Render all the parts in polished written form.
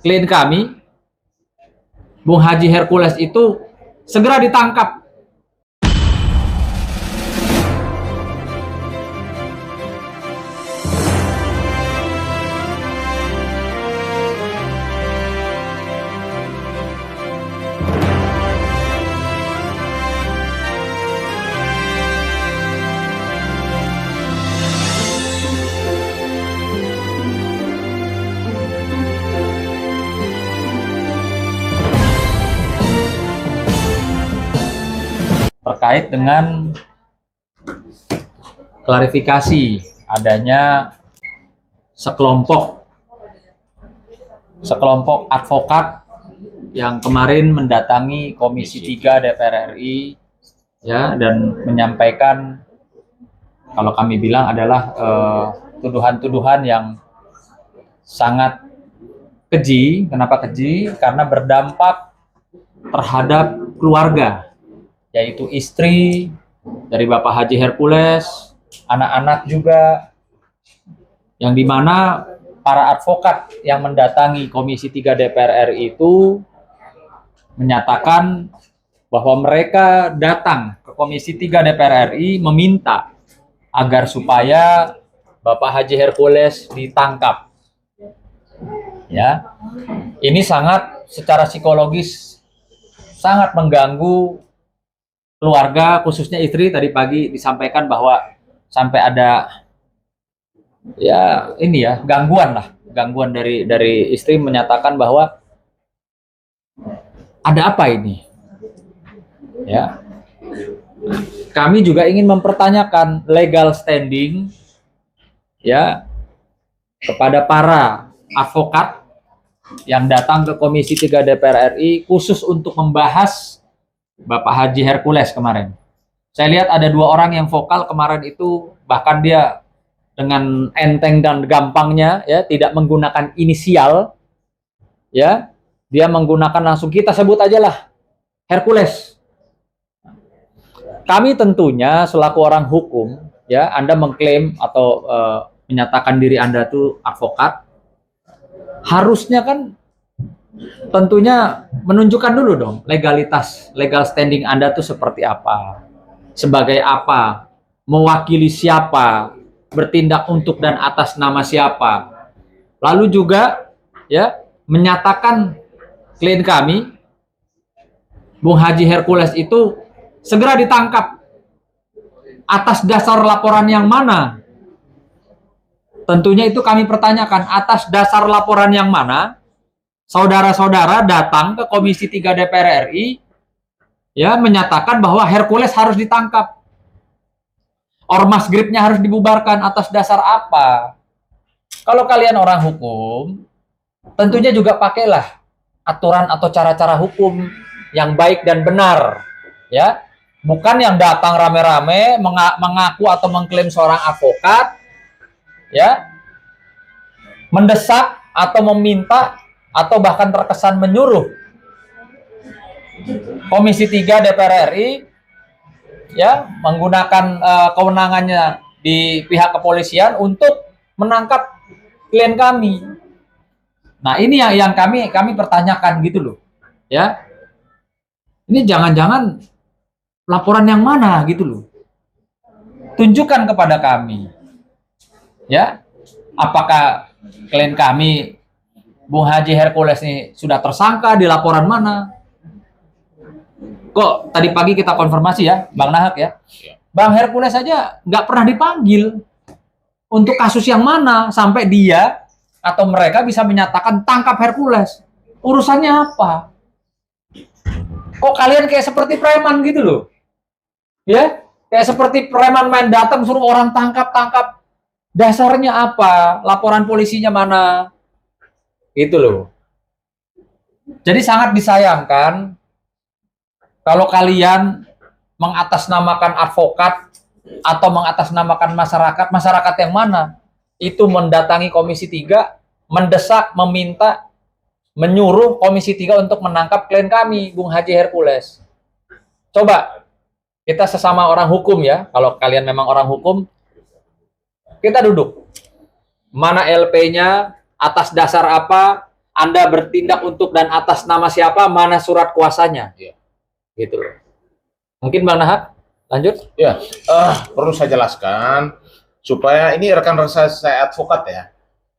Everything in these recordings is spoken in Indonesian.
klien kami, Bung Haji Hercules itu segera ditangkap. Terkait dengan klarifikasi adanya sekelompok advokat yang kemarin mendatangi Komisi 3 DPR RI ya, dan menyampaikan, kalau kami bilang adalah tuduhan-tuduhan yang sangat keji. Kenapa keji? Karena berdampak terhadap keluarga, yaitu istri dari Bapak Haji Hercules, anak-anak juga, yang dimana para advokat yang mendatangi Komisi 3 DPR RI itu menyatakan bahwa mereka datang ke Komisi 3 DPR RI meminta agar supaya Bapak Haji Hercules ditangkap. Ya, ini sangat secara psikologis sangat mengganggu keluarga, khususnya istri. Tadi pagi disampaikan bahwa sampai ada gangguan dari istri, menyatakan bahwa ada apa ini? Ya. Kami juga ingin mempertanyakan legal standing ya kepada para advokat yang datang ke Komisi 3 DPR RI khusus untuk membahas Bapak Haji Hercules kemarin. Saya lihat ada 2 orang yang vokal kemarin itu, bahkan dia dengan enteng dan gampangnya ya, tidak menggunakan inisial ya, dia menggunakan langsung, kita sebut aja lah Hercules. Kami tentunya selaku orang hukum ya, Anda mengklaim atau menyatakan diri Anda itu advokat, harusnya kan tentunya menunjukkan dulu dong legal standing Anda tuh seperti apa, sebagai apa, mewakili siapa, bertindak untuk dan atas nama siapa. Lalu juga ya menyatakan klien kami Bung Haji Hercules itu segera ditangkap. Atas dasar laporan yang mana? Tentunya itu kami pertanyakan, atas dasar laporan yang mana saudara-saudara datang ke Komisi 3 DPR RI ya, menyatakan bahwa Hercules harus ditangkap, Ormas Gripnya harus dibubarkan. Atas dasar apa? Kalau kalian orang hukum, tentunya juga pakailah aturan atau cara-cara hukum yang baik dan benar ya, bukan yang datang rame-rame mengaku atau mengklaim seorang advokat ya, mendesak atau meminta atau bahkan terkesan menyuruh Komisi 3 DPR RI ya menggunakan kewenangannya di pihak kepolisian untuk menangkap klien kami. Nah, ini yang kami pertanyakan gitu loh. Ya. Ini jangan-jangan laporan yang mana gitu loh. Tunjukkan kepada kami. Ya. Apakah klien kami Bung Haji Hercules ini sudah tersangka di laporan mana? Kok tadi pagi kita konfirmasi ya, Bang Nahak ya. Bang Hercules saja nggak pernah dipanggil. Untuk kasus yang mana sampai dia atau mereka bisa menyatakan tangkap Hercules? Urusannya apa? Kok kalian kayak seperti preman gitu loh? Ya, kayak seperti preman main datang suruh orang tangkap. Dasarnya apa? Laporan polisinya mana? Itu loh. Jadi sangat disayangkan kalau kalian mengatasnamakan advokat atau mengatasnamakan masyarakat yang mana? Itu mendatangi Komisi 3, mendesak, meminta, menyuruh Komisi 3 untuk menangkap klien kami, Bung Haji Hercules. Coba, kita sesama orang hukum ya, kalau kalian memang orang hukum, kita duduk. Mana LP-nya, atas dasar apa, Anda bertindak untuk dan atas nama siapa, mana surat kuasanya. Gitu loh. Mungkin Bang Nahak, lanjut. Ya, perlu saya jelaskan supaya ini rekan saya advokat ya,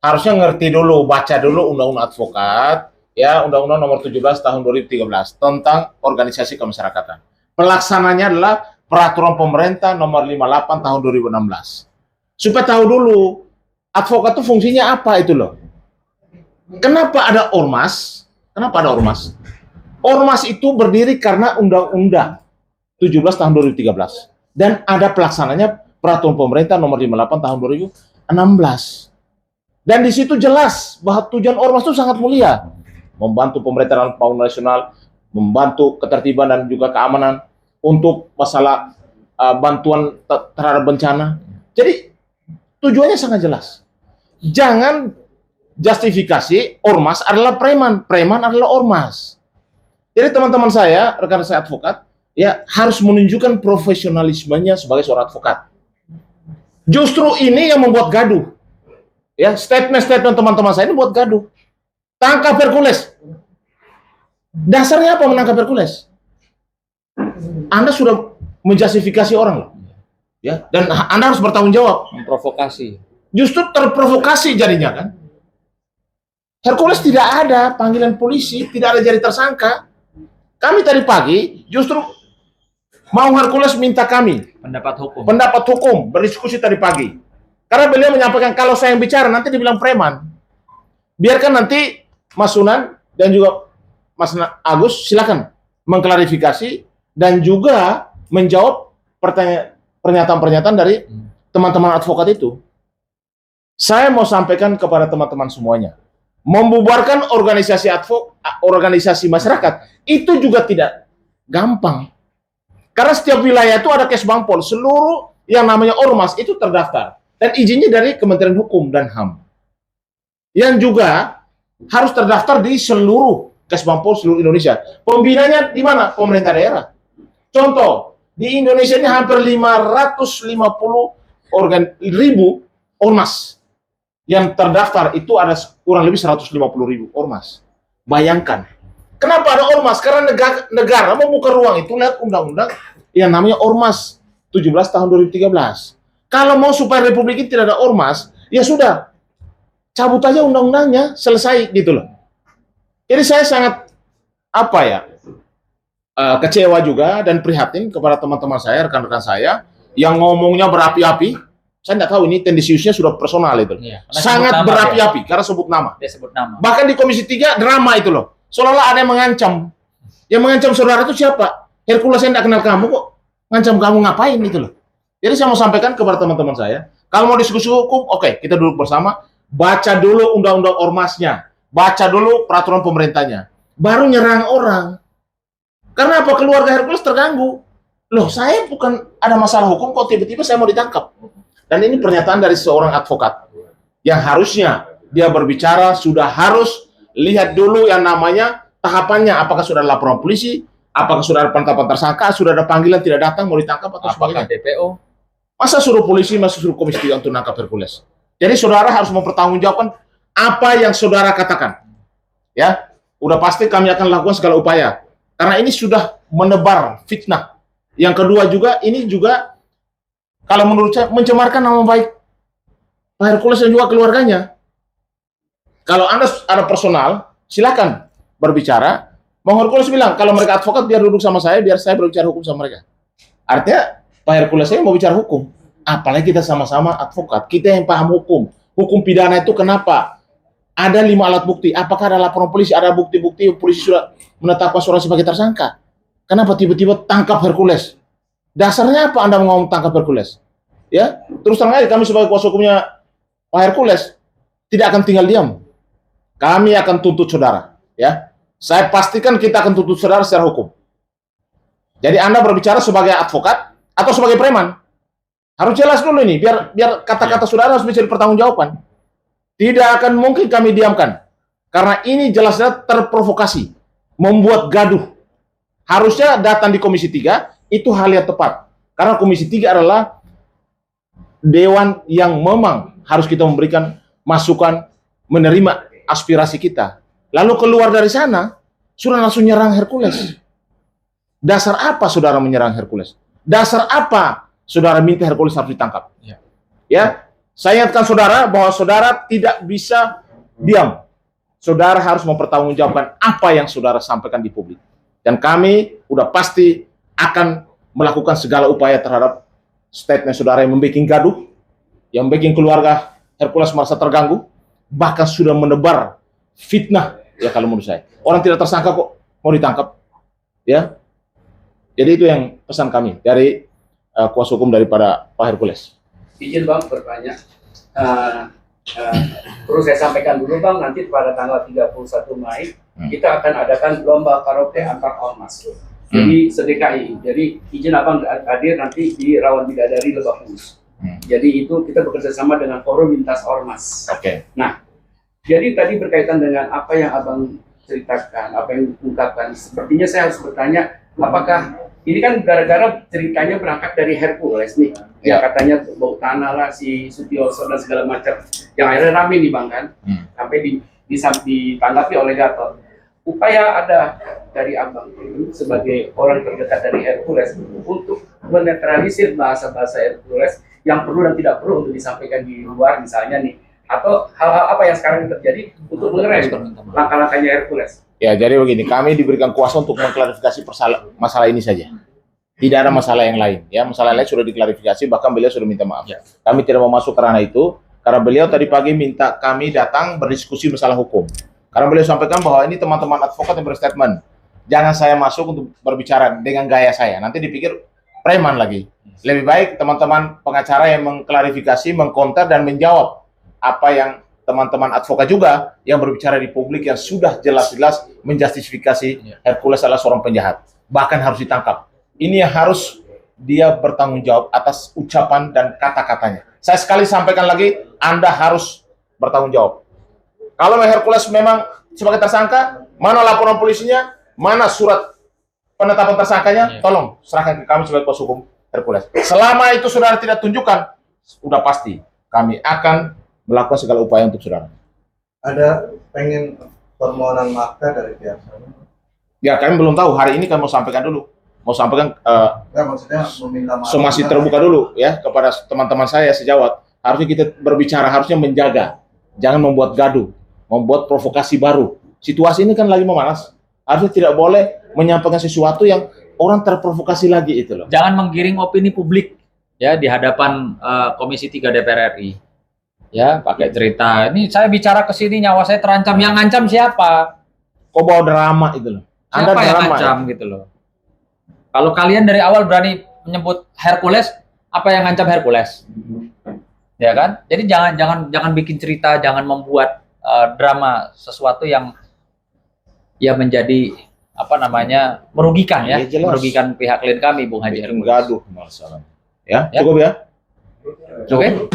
harusnya ngerti dulu, baca dulu undang-undang advokat, ya, Undang-Undang Nomor 17 Tahun 2013 tentang organisasi kemasyarakatan. Pelaksananya adalah Peraturan Pemerintah Nomor 58 Tahun 2016. Supaya tahu dulu advokat itu fungsinya apa itu loh. Kenapa ada ormas? Kenapa ada ormas? Ormas itu berdiri karena Undang-Undang 17 tahun 2013 dan ada pelaksananya Peraturan Pemerintah Nomor 58 tahun 2016. Dan di situ jelas bahwa tujuan ormas itu sangat mulia, membantu pemerintah dalam pembangunan nasional, membantu ketertiban dan juga keamanan untuk masalah bantuan terhadap bencana. Jadi tujuannya sangat jelas. Jangan justifikasi ormas adalah preman, preman adalah ormas. Jadi teman-teman saya, rekan saya advokat, ya harus menunjukkan profesionalismenya sebagai seorang advokat. Justru ini yang membuat gaduh. Ya, statement-statement teman-teman saya ini buat gaduh. Tangkap Hercules. Dasarnya apa menangkap Hercules? Anda sudah menjustifikasi orang loh. Ya, dan Anda harus bertanggung jawab. Memprovokasi. Justru terprovokasi jadinya kan. Hercules tidak ada panggilan polisi, tidak ada jadi tersangka. Kami tadi pagi justru mau Hercules minta kami pendapat hukum berdiskusi tadi pagi. Karena beliau menyampaikan kalau saya yang bicara nanti dibilang preman. Biarkan nanti Mas Sunan dan juga Mas Agus silakan mengklarifikasi dan juga menjawab pernyataan-pernyataan dari teman-teman advokat itu. Saya mau sampaikan kepada teman-teman semuanya, membubarkan organisasi masyarakat itu juga tidak gampang. Karena setiap wilayah itu ada Kesbangpol, seluruh yang namanya ormas itu terdaftar dan izinnya dari Kementerian Hukum dan HAM. Yang juga harus terdaftar di seluruh Kesbangpol seluruh Indonesia. Pembinanya di mana? Pemerintah daerah. Contoh, di Indonesia ini hampir 550.000 ormas. Yang terdaftar itu ada kurang lebih 150.000 ormas. Bayangkan. Kenapa ada ormas? Karena negara membuka ruang itu lihat undang-undang yang namanya Ormas 17 tahun 2013. Kalau mau supaya republik ini tidak ada ormas, ya sudah. Cabut aja undang-undangnya, selesai gitu loh. Jadi saya sangat kecewa juga dan prihatin kepada teman-teman saya, rekan-rekan saya yang ngomongnya berapi-api. Saya nggak tahu ini tendensiusnya sudah personal itu. Iya, sangat berapi-api karena sebut nama. Dia sebut nama. Bahkan di Komisi 3 drama itu loh. Seolah-olah ada yang mengancam. Yang mengancam saudara itu siapa? Hercules yang nggak kenal kamu kok. Ngancam kamu ngapain itu loh. Jadi saya mau sampaikan kepada teman-teman saya, kalau mau diskusi hukum, oke, kita duduk bersama, baca dulu undang-undang ormasnya, baca dulu peraturan pemerintahnya, baru nyerang orang. Karena apa? Keluarga Hercules terganggu. Loh, saya bukan ada masalah hukum kok tiba-tiba saya mau ditangkap. Dan ini pernyataan dari seorang advokat yang harusnya dia berbicara sudah harus lihat dulu yang namanya tahapannya, apakah sudah ada laporan polisi, apakah sudah ada penetapan tersangka, sudah ada panggilan tidak datang mau ditangkap atau apakah sebagainya. DPO? Masa suruh polisi, masa suruh Komisi 3 untuk nangkap Hercules. Jadi saudara harus mempertanggungjawabkan apa yang saudara katakan. Ya, udah pasti kami akan lakukan segala upaya karena ini sudah menebar fitnah. Yang kedua juga ini juga kalau menurut saya mencemarkan nama baik Pak Hercules dan juga keluarganya. Kalau Anda ada personal, silakan berbicara. Bang Hercules bilang, kalau mereka advokat biar duduk sama saya, biar saya berbicara hukum sama mereka. Artinya Pak Hercules saya mau bicara hukum. Apalagi kita sama-sama advokat, kita yang paham hukum. Hukum pidana itu kenapa? Ada 5 alat bukti. Apakah ada laporan polisi, ada bukti-bukti polisi sudah menetapkan seorang sebagai tersangka? Kenapa tiba-tiba tangkap Hercules? Dasarnya apa Anda mau ngomong tangkap Hercules? Ya, terus terang aja kami sebagai kuasa hukumnya Pak Hercules tidak akan tinggal diam. Kami akan tuntut saudara, ya. Saya pastikan kita akan tuntut saudara secara hukum. Jadi Anda berbicara sebagai advokat atau sebagai preman. Harus jelas dulu ini, biar kata-kata saudara harus bisa dipertanggungjawabkan. Tidak akan mungkin kami diamkan. Karena ini jelas-jelas terprovokasi, membuat gaduh. Harusnya datang di Komisi 3 itu hal yang tepat. Karena Komisi 3 adalah dewan yang memang harus kita memberikan masukan, menerima aspirasi kita. Lalu keluar dari sana, sudah langsung nyerang Hercules. Dasar apa saudara menyerang Hercules? Dasar apa saudara minta Hercules harus ditangkap? Ya, saya ingatkan saudara bahwa saudara tidak bisa diam. Saudara harus mempertanggungjawabkan apa yang saudara sampaikan di publik. Dan kami udah pasti akan melakukan segala upaya terhadap statement saudara yang membuat gaduh, yang membuat keluarga Hercules merasa terganggu, bahkan sudah menebar fitnah. Ya kalau menurut saya, orang tidak tersangka kok mau ditangkap. Ya, jadi itu yang pesan kami dari kuasa hukum daripada Pak Hercules. Izin Bang bertanya. Perlu saya sampaikan dulu Bang, nanti pada tanggal 31 Mei kita akan adakan lomba karaoke antar ormas. Jadi se-DKI. Jadi izin Abang hadir nanti di Rawan Bidadari Lebak Bulus. Jadi itu kita bekerja sama dengan Forum Lintas Ormas. Oke. Nah, jadi tadi berkaitan dengan apa yang Abang ceritakan, apa yang ungkapkan. Sepertinya saya harus bertanya, apakah ini kan gara-gara ceritanya berangkat dari Hercules nih, ya katanya bau tanah lah si Sutioso dan segala macam, yang akhirnya rame nih Bang kan, sampai ditanggapi oleh Gatot. Upaya ada dari Abang sebagai orang terdekat dari Hercules untuk menetralisir bahasa-bahasa Hercules yang perlu dan tidak perlu untuk disampaikan di luar misalnya nih, atau hal-hal apa yang sekarang terjadi untuk mengerem langkah-langkahnya Hercules. Ya, jadi begini, kami diberikan kuasa untuk mengklarifikasi masalah ini saja. Tidak ada masalah yang lain. Ya, masalah lain sudah diklarifikasi, bahkan beliau sudah minta maaf. Ya. Kami tidak mau masuk ke ranah itu, karena beliau tadi pagi minta kami datang berdiskusi masalah hukum. Karena beliau sampaikan bahwa ini teman-teman advokat yang berstatement. Jangan saya masuk untuk berbicara dengan gaya saya. Nanti dipikir preman lagi. Lebih baik teman-teman pengacara yang mengklarifikasi, mengkonter, dan menjawab apa yang teman-teman advokat juga yang berbicara di publik yang sudah jelas-jelas menjustifikasi Hercules adalah seorang penjahat, bahkan harus ditangkap. Ini yang harus dia bertanggung jawab atas ucapan dan kata-katanya. Saya sekali sampaikan lagi, Anda harus bertanggung jawab. Kalau Hercules memang sebagai tersangka, mana laporan polisinya, mana surat penetapan tersangkanya, tolong serahkan ke kami sebagai kuasa hukum Hercules. Selama itu saudara tidak tunjukkan, sudah pasti kami akan melakukan segala upaya untuk saudara. Ada pengen permohonan maaf dari pihak sana? Ya, kami belum tahu. Hari ini kami mau sampaikan dulu. Mau sampaikan, maksudnya meminta maaf. masih terbuka dulu ya kepada teman-teman saya sejawat. Harusnya kita berbicara, harusnya menjaga. Jangan membuat gaduh, membuat provokasi baru. Situasi ini kan lagi memanas. Harusnya tidak boleh menyampaikan sesuatu yang orang terprovokasi lagi itu loh. Jangan menggiring opini publik ya di hadapan Komisi 3 DPR RI. Ya, pakai cerita. Ini saya bicara ke sini nyawa saya terancam. Yang ngancam siapa? Kok bawa drama itu loh. Anda Siapa yang drama ngancam gitu loh. Kalau kalian dari awal berani menyebut Hercules, apa yang ngancam Hercules? Ya kan? Jadi jangan bikin cerita, jangan membuat drama sesuatu yang ya menjadi apa namanya merugikan ya, Ya, merugikan pihak klien kami, Bung Haji bikin Hercules. gaduh masalah. Ya, cukup ya. Oke.